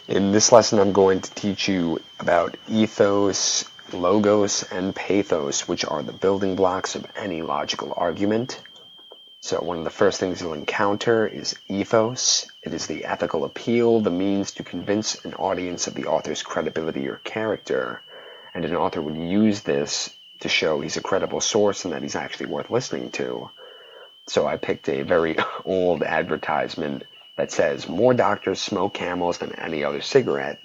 In this lesson, I'm going to teach you about ethos, logos, and pathos, which are the building blocks of any logical argument. So one of the first things you'll encounter is ethos. It is the ethical appeal, the means to convince an audience of the author's credibility or character. And an author would use this to show he's a credible source and that he's actually worth listening to. So I picked a very old advertisement that says, "More doctors smoke Camels than any other cigarette."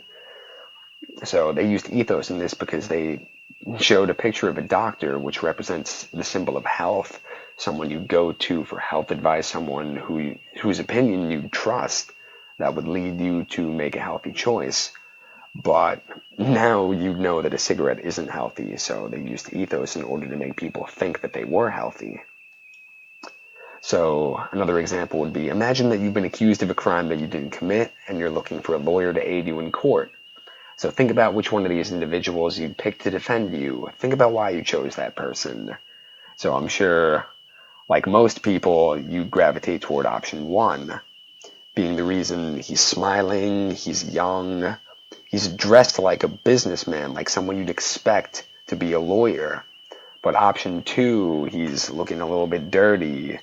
So they used ethos in this because they showed a picture of a doctor, which represents the symbol of health, someone you go to for health advice, someone whose opinion you trust that would lead you to make a healthy choice. But now you know that a cigarette isn't healthy, so they used ethos in order to make people think that they were healthy. So another example would be, imagine that you've been accused of a crime that you didn't commit and you're looking for a lawyer to aid you in court. So think about which one of these individuals you'd pick to defend you. Think about why you chose that person. So I'm sure, like most people, you gravitate toward option one, being the reason he's smiling, he's young, he's dressed like a businessman, like someone you'd expect to be a lawyer. But option two, he's looking a little bit dirty.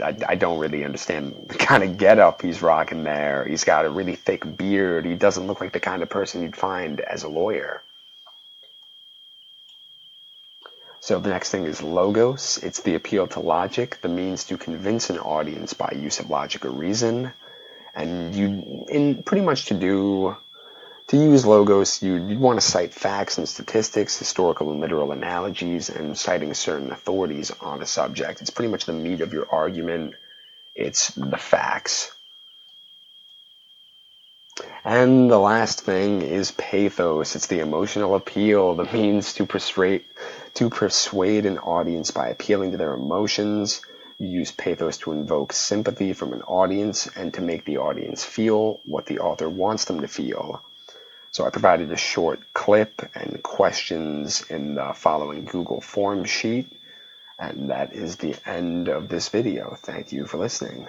I don't really understand the kind of getup he's rocking there. He's got a really thick beard. He doesn't look like the kind of person you'd find as a lawyer. So the next thing is logos. It's the appeal to logic, the means to convince an audience by use of logic or reason. And pretty much to use logos, you'd want to cite facts and statistics, historical and literal analogies, and citing certain authorities on a subject. It's pretty much the meat of your argument. It's the facts. And the last thing is pathos. It's the emotional appeal, the means to persuade an audience by appealing to their emotions. You use pathos to invoke sympathy from an audience and to make the audience feel what the author wants them to feel. So I provided a short clip and questions in the following Google Form sheet. And that is the end of this video. Thank you for listening.